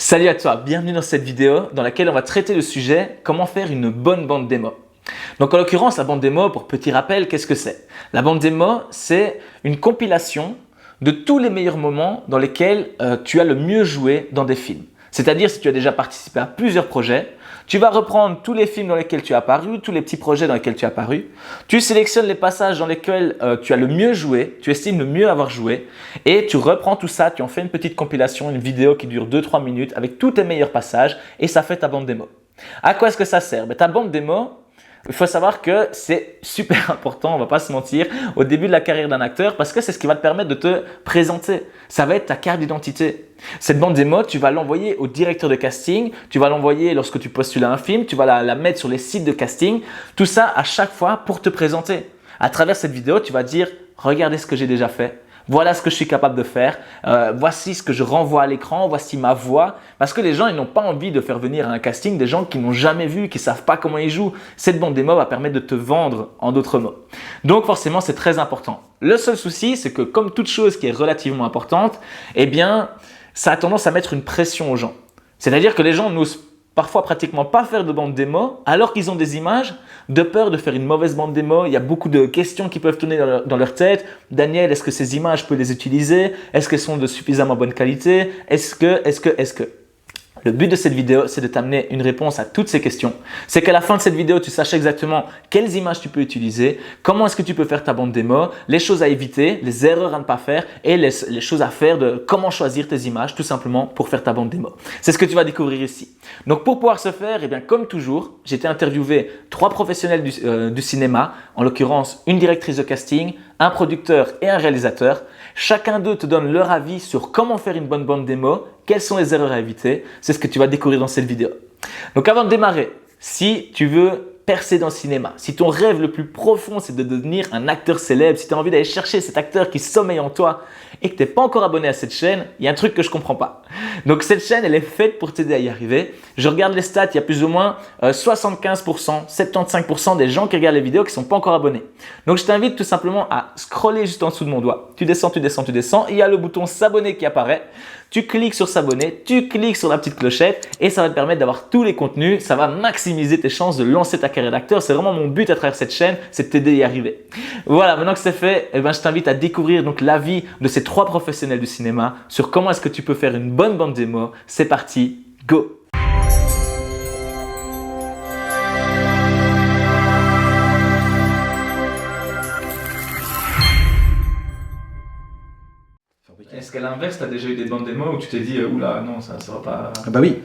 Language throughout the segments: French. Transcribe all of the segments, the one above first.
Salut à toi, bienvenue dans cette vidéo dans laquelle on va traiter le sujet comment faire une bonne bande démo. Donc en l'occurrence, la bande démo, pour petit rappel, qu'est-ce que c'est? La bande démo, c'est une compilation de tous les meilleurs moments dans lesquels tu as le mieux joué dans des films. C'est-à-dire si tu as déjà participé à plusieurs projets, tu vas reprendre tous les films dans lesquels tu as apparu, tous les petits projets dans lesquels tu as apparu. Tu sélectionnes les passages dans lesquels tu as le mieux joué, tu estimes le mieux avoir joué et tu reprends tout ça, tu en fais une petite compilation, une vidéo qui dure 2-3 minutes avec tous tes meilleurs passages et ça fait ta bande démo. À quoi est-ce que ça sert? Ta bande démo, il faut savoir que c'est super important, on va pas se mentir, au début de la carrière d'un acteur parce que c'est ce qui va te permettre de te présenter. Ça va être ta carte d'identité. Cette bande démo, tu vas l'envoyer au directeur de casting, tu vas l'envoyer lorsque tu postules à un film, tu vas la mettre sur les sites de casting. Tout ça à chaque fois pour te présenter. À travers cette vidéo, tu vas dire « Regardez ce que j'ai déjà fait. Voilà ce que je suis capable de faire. Voici ce que je renvoie à l'écran. Voici ma voix. » Parce que les gens, ils n'ont pas envie de faire venir à un casting des gens qui n'ont jamais vu, qui ne savent pas comment ils jouent. Cette bande démo va permettre de te vendre en d'autres mots. Donc forcément, c'est très important. Le seul souci, c'est que comme toute chose qui est relativement importante, eh bien, ça a tendance à mettre une pression aux gens. C'est-à-dire que les gens n'osent parfois pratiquement pas faire de bande démo alors qu'ils ont des images de peur de faire une mauvaise bande démo. Il y a beaucoup de questions qui peuvent tourner dans leur tête. Daniel, est-ce que ces images, je peux les utiliser? Est-ce qu'elles sont de suffisamment bonne qualité? Est-ce que… Le but de cette vidéo, c'est de t'amener une réponse à toutes ces questions. C'est qu'à la fin de cette vidéo, tu saches exactement quelles images tu peux utiliser, comment est-ce que tu peux faire ta bande démo, les choses à éviter, les erreurs à ne pas faire et les choses à faire de comment choisir tes images tout simplement pour faire ta bande démo. C'est ce que tu vas découvrir ici. Donc pour pouvoir ce faire, eh bien, comme toujours, j'ai été interviewé 3 professionnels du cinéma, en l'occurrence une directrice de casting, un producteur et un réalisateur. Chacun d'eux te donne leur avis sur comment faire une bonne bande démo, quelles sont les erreurs à éviter. C'est ce que tu vas découvrir dans cette vidéo. Donc avant de démarrer, si tu veux percer dans le cinéma, si ton rêve le plus profond c'est de devenir un acteur célèbre, si tu as envie d'aller chercher cet acteur qui sommeille en toi et que tu n'es pas encore abonné à cette chaîne, il y a un truc que je ne comprends pas. Donc cette chaîne, elle est faite pour t'aider à y arriver. Je regarde les stats, il y a plus ou moins 75%, 75% des gens qui regardent les vidéos qui ne sont pas encore abonnés. Donc je t'invite tout simplement à scroller juste en dessous de mon doigt. Tu descends, tu descends, tu descends. Il y a le bouton s'abonner qui apparaît. Tu cliques sur s'abonner, tu cliques sur la petite clochette et ça va te permettre d'avoir tous les contenus. Ça va maximiser tes chances de lancer ta carrière d'acteur. C'est vraiment mon but à travers cette chaîne, c'est de t'aider à y arriver. Voilà, maintenant que c'est fait, je t'invite à découvrir donc l'avis de ces 3 professionnels du cinéma sur comment est-ce que tu peux faire une bonne bande démo. C'est parti, go! Est-ce qu'à l'inverse, tu as déjà eu des bandes démo où tu t'es dit oula, non, ça va pas. Ah bah oui.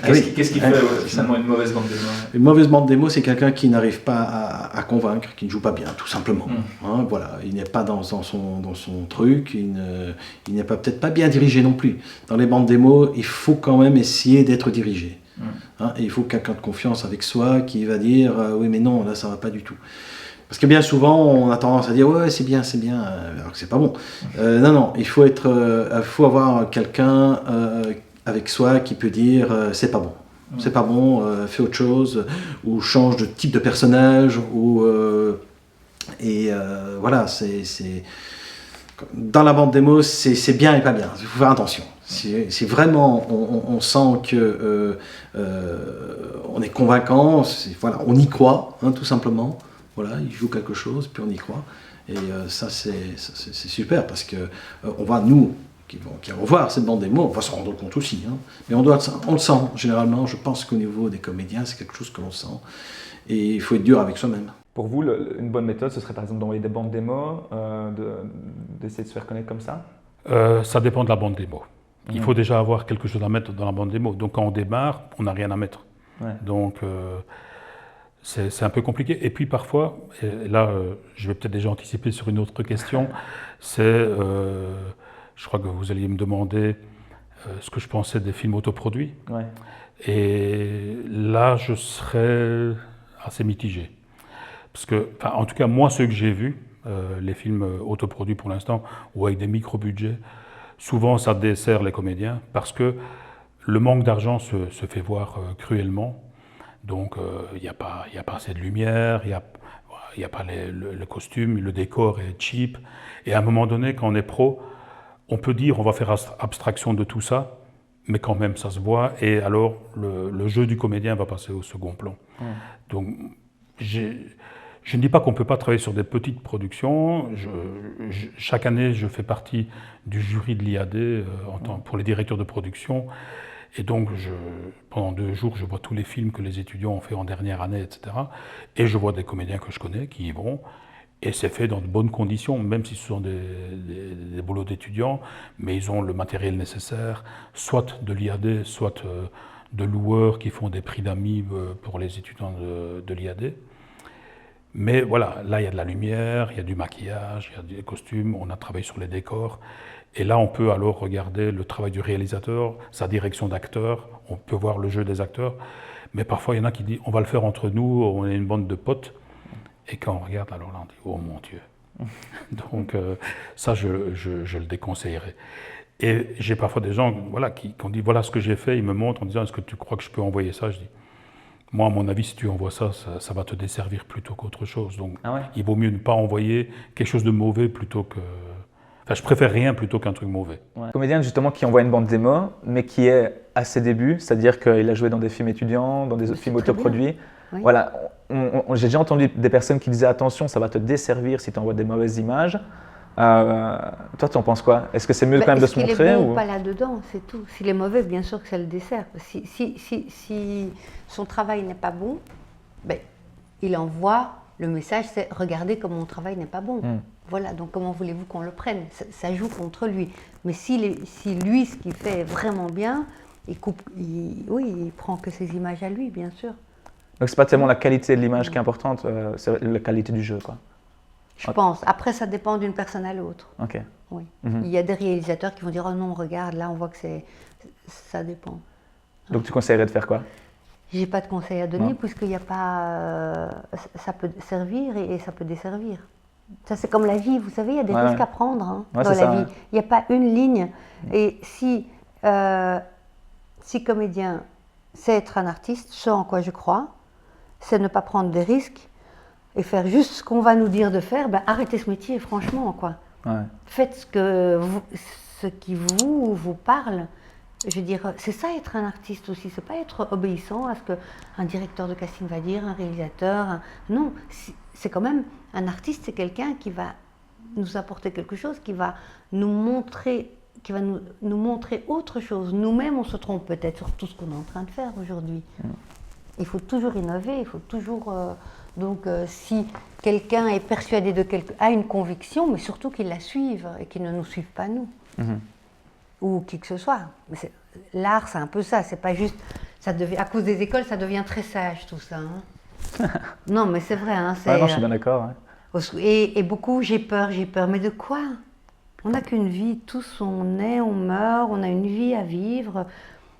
Qu'est-ce qui fait finalement une mauvaise bande démo? Une mauvaise bande démo, c'est quelqu'un qui n'arrive pas à convaincre, qui ne joue pas bien, tout simplement. Hein, voilà, il n'est pas dans son truc, il n'est peut-être pas bien dirigé non plus. Dans les bandes démo, il faut quand même essayer d'être dirigé. Hein, et il faut quelqu'un de confiance avec soi qui va dire oui mais non, là ça va pas du tout. Parce que bien souvent, on a tendance à dire « ouais, c'est bien », alors que c'est pas bon. Non, il faut avoir quelqu'un avec soi qui peut dire « c'est pas bon, c'est pas bon, fais autre chose » ou « change de type de personnage » ou voilà, dans la bande démo, c'est bien et pas bien, il faut faire attention. Si vraiment on sent que on est convaincant, voilà, on y croit, hein, tout simplement. Voilà, il joue quelque chose, puis on y croit. Et ça, c'est super parce que on va, nous, qui allons voir cette bande démo, on va se rendre compte aussi. Hein, mais on le sent, généralement. Je pense qu'au niveau des comédiens, c'est quelque chose que l'on sent. Et il faut être dur avec soi-même. Pour vous, une bonne méthode, ce serait par exemple d'envoyer des bandes démo, d'essayer de se faire connaître comme ça? Ça dépend de la bande démo. Il faut déjà avoir quelque chose à mettre dans la bande démo. Donc quand on démarre, on n'a rien à mettre. Ouais. Donc c'est un peu compliqué. Et puis parfois, et là je vais peut-être déjà anticiper sur une autre question, c'est, je crois que vous alliez me demander ce que je pensais des films autoproduits. Ouais. Et là, je serais assez mitigé. Parce que, en tout cas, moi, ceux que j'ai vus, les films autoproduits pour l'instant, ou avec des micro-budgets, souvent ça dessert les comédiens parce que le manque d'argent se fait voir cruellement. Donc il n'y a pas assez de lumière, il n'y a pas le costume, le décor est cheap. Et à un moment donné, quand on est pro, on peut dire on va faire abstraction de tout ça, mais quand même ça se voit, et alors le jeu du comédien va passer au second plan. Donc je ne dis pas qu'on ne peut pas travailler sur des petites productions. Chaque année, je fais partie du jury de l'IAD pour les directeurs de production. Et donc, pendant 2 jours, je vois tous les films que les étudiants ont fait en dernière année, etc. Et je vois des comédiens que je connais qui y vont. Et c'est fait dans de bonnes conditions, même si ce sont des boulots d'étudiants, mais ils ont le matériel nécessaire, soit de l'IAD, soit de loueurs qui font des prix d'amis pour les étudiants de l'IAD. Mais voilà, là il y a de la lumière, il y a du maquillage, il y a des costumes, on a travaillé sur les décors. Et là on peut alors regarder le travail du réalisateur, sa direction d'acteur, on peut voir le jeu des acteurs. Mais parfois il y en a qui disent on va le faire entre nous, on est une bande de potes. Et quand on regarde, alors là on dit oh mon Dieu. Donc ça je le déconseillerais. Et j'ai parfois des gens voilà, qui ont dit voilà ce que j'ai fait, ils me montrent en disant est-ce que tu crois que je peux envoyer ça? Je dis moi, à mon avis, si tu envoies ça, ça va te desservir plutôt qu'autre chose. Donc, il vaut mieux ne pas envoyer quelque chose de mauvais plutôt que... Enfin, je préfère rien plutôt qu'un truc mauvais. Ouais. Comédien, justement, qui envoie une bande démo, mais qui est à ses débuts, c'est-à-dire qu'il a joué dans des films étudiants, dans des films autoproduits. Oui. Voilà, j'ai déjà entendu des personnes qui disaient attention, ça va te desservir si tu envoies des mauvaises images. Toi, tu en penses quoi? Est-ce que c'est mieux quand même de se montrer? S'il est bon ou pas là-dedans, c'est tout. S'il est mauvais, bien sûr que ça le dessert. Si son travail n'est pas bon, il envoie le message, c'est « Regardez comment mon travail n'est pas bon ». Voilà, donc comment voulez-vous qu'on le prenne? Ça joue contre lui. Mais si lui, ce qu'il fait est vraiment bien, il prend que ses images à lui, bien sûr. Donc c'est pas tellement la qualité de l'image qui est importante, c'est la qualité du jeu, quoi. Je pense. Après, ça dépend d'une personne à l'autre. Ok. Oui. Il y a des réalisateurs qui vont dire « Oh non, regarde, là, on voit que ça dépend. » Donc tu conseillerais de faire quoi? J'ai pas de conseil à donner puisqu'il n'y a pas... ça peut servir et ça peut desservir. Ça, c'est comme la vie, vous savez, il y a des risques à prendre dans la vie. Il n'y a pas une ligne. Et si comédien, c'est être un artiste, ce en quoi je crois, c'est ne pas prendre des risques et faire juste ce qu'on va nous dire de faire, arrêtez ce métier, franchement, quoi. Faites ce qui vous parle. Je veux dire, c'est ça être un artiste aussi, c'est pas être obéissant à ce qu'un directeur de casting va dire, un réalisateur. Non, c'est quand même un artiste, c'est quelqu'un qui va nous apporter quelque chose, qui va nous montrer, nous montrer autre chose. Nous-mêmes, on se trompe peut-être sur tout ce qu'on est en train de faire aujourd'hui. Il faut toujours innover, il faut toujours. Donc, si quelqu'un est persuadé a une conviction, mais surtout qu'il la suive et qu'il ne nous suive pas nous. Ou qui que ce soit. L'art, c'est un peu ça, c'est pas juste... à cause des écoles, ça devient très sage, tout ça. Non, mais c'est vrai. Non, je suis bien d'accord. Et beaucoup, j'ai peur. Mais de quoi? On n'a qu'une vie, tous on naît, on meurt, on a une vie à vivre.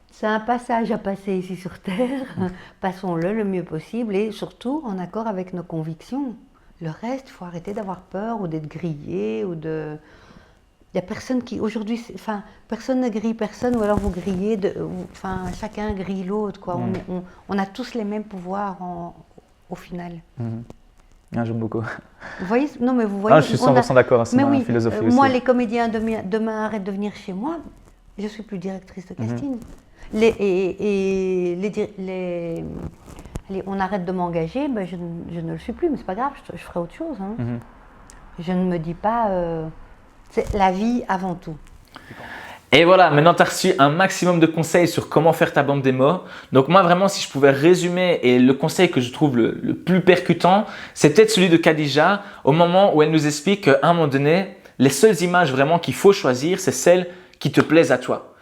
C'est un passage à passer ici sur Terre. Passons-le le mieux possible et surtout en accord avec nos convictions. Le reste, il faut arrêter d'avoir peur ou d'être grillé ou de... Il n'y a personne qui, aujourd'hui, personne ne grille personne, ou alors vous grillez, chacun grille l'autre, quoi. On a tous les mêmes pouvoirs au final. J'aime beaucoup. Vous voyez, non, mais vous voyez... je suis 100% d'accord, c'est ma philosophie aussi. Moi, les comédiens demain arrêtent de venir chez moi, je ne suis plus directrice de casting. On arrête de m'engager, je ne le suis plus, mais c'est pas grave, je ferai autre chose. Je ne me dis pas... c'est la vie avant tout. Et voilà, maintenant tu as reçu un maximum de conseils sur comment faire ta bande démo. Donc moi vraiment, si je pouvais résumer, et le conseil que je trouve le plus percutant, c'est peut-être celui de Khadija, au moment où elle nous explique qu'à un moment donné, les seules images vraiment qu'il faut choisir, c'est celles qui te plaisent à toi.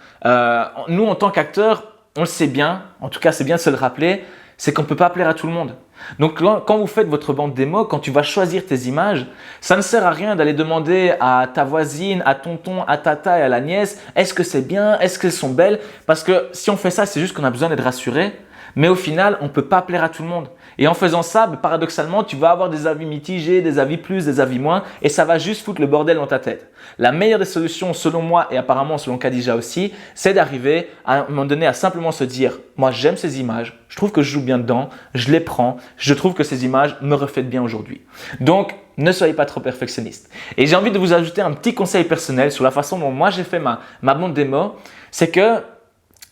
Nous, en tant qu'acteurs, on le sait bien, en tout cas c'est bien de se le rappeler, c'est qu'on ne peut pas plaire à tout le monde. Donc quand vous faites votre bande démo, quand tu vas choisir tes images, ça ne sert à rien d'aller demander à ta voisine, à tonton, à tata et à la nièce « est-ce que c'est bien, est-ce qu'elles sont belles ?» Parce que si on fait ça, c'est juste qu'on a besoin d'être rassuré, mais au final, on ne peut pas plaire à tout le monde. Et en faisant ça, paradoxalement, tu vas avoir des avis mitigés, des avis plus, des avis moins, et ça va juste foutre le bordel dans ta tête. La meilleure des solutions, selon moi et apparemment selon Khadija aussi, c'est d'arriver à un moment donné à simplement se dire « moi j'aime ces images, je trouve que je joue bien dedans, je les prends, je trouve que ces images me reflètent bien aujourd'hui. » Donc, ne soyez pas trop perfectionniste. Et j'ai envie de vous ajouter un petit conseil personnel sur la façon dont moi j'ai fait ma bande démo, c'est que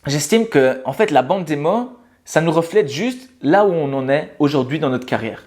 j'estime que en fait, la bande démo, ça nous reflète juste là où on en est aujourd'hui dans notre carrière.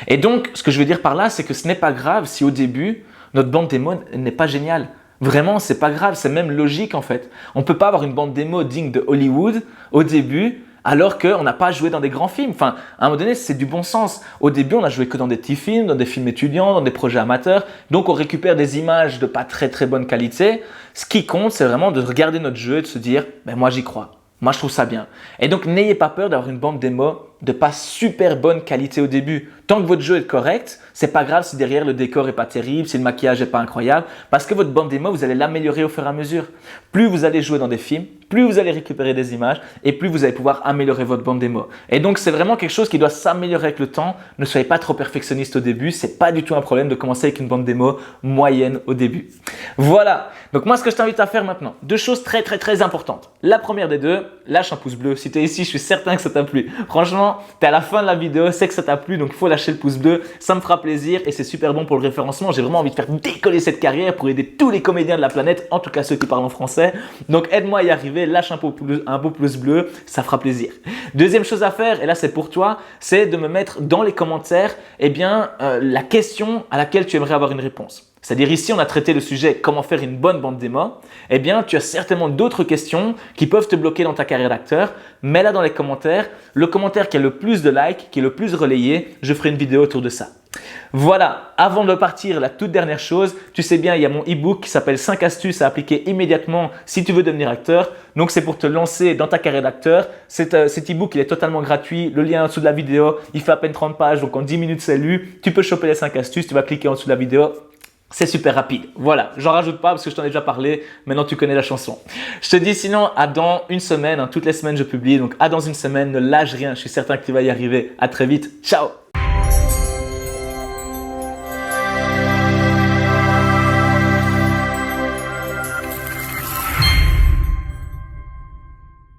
Et donc, ce que je veux dire par là, c'est que ce n'est pas grave si au début, notre bande démo n'est pas géniale. Vraiment, c'est pas grave, c'est même logique en fait. On ne peut pas avoir une bande démo digne de Hollywood au début alors qu'on n'a pas joué dans des grands films. Enfin, à un moment donné, c'est du bon sens. Au début, on a joué que dans des petits films, dans des films étudiants, dans des projets amateurs. Donc, on récupère des images de pas très très bonne qualité. Ce qui compte, c'est vraiment de regarder notre jeu et de se dire « moi, j'y crois ». Moi, je trouve ça bien. Et donc, n'ayez pas peur d'avoir une bande démo de pas super bonne qualité au début. Tant que votre jeu est correct, c'est pas grave si derrière le décor est pas terrible, si le maquillage est pas incroyable, parce que votre bande démo, vous allez l'améliorer au fur et à mesure. Plus vous allez jouer dans des films, plus vous allez récupérer des images et plus vous allez pouvoir améliorer votre bande démo. Et donc, c'est vraiment quelque chose qui doit s'améliorer avec le temps. Ne soyez pas trop perfectionniste au début. C'est pas du tout un problème de commencer avec une bande démo moyenne au début. Voilà. Donc, moi, ce que je t'invite à faire maintenant, deux choses très, très, très importantes. La première des deux, lâche un pouce bleu. Si tu es ici, je suis certain que ça t'a plu. Franchement, tu es à la fin de la vidéo, c'est que ça t'a plu, donc il faut lâcher le pouce bleu. Ça me fera plaisir et c'est super bon pour le référencement. J'ai vraiment envie de faire décoller cette carrière pour aider tous les comédiens de la planète, en tout cas ceux qui parlent en français. Donc, aide-moi à y arriver. Lâche un beau pouce bleu, ça fera plaisir. Deuxième chose à faire, et là c'est pour toi, c'est de me mettre dans les commentaires la question à laquelle tu aimerais avoir une réponse. C'est-à-dire ici, on a traité le sujet comment faire une bonne bande démo. Eh bien, tu as certainement d'autres questions qui peuvent te bloquer dans ta carrière d'acteur. Mets-la dans les commentaires. Le commentaire qui a le plus de likes, qui est le plus relayé, je ferai une vidéo autour de ça. Voilà, avant de partir, la toute dernière chose, tu sais bien, il y a mon e-book qui s'appelle 5 astuces à appliquer immédiatement si tu veux devenir acteur. Donc, c'est pour te lancer dans ta carrière d'acteur. Cet e-book, il est totalement gratuit. Le lien en dessous de la vidéo, il fait à peine 30 pages, donc en 10 minutes, c'est lu. Tu peux choper les 5 astuces, tu vas cliquer en dessous de la vidéo. C'est super rapide. Voilà, j'en rajoute pas parce que je t'en ai déjà parlé. Maintenant, tu connais la chanson. Je te dis sinon, à dans une semaine. Toutes les semaines, je publie. Donc, à dans une semaine. Ne lâche rien. Je suis certain que tu vas y arriver. À très vite. Ciao!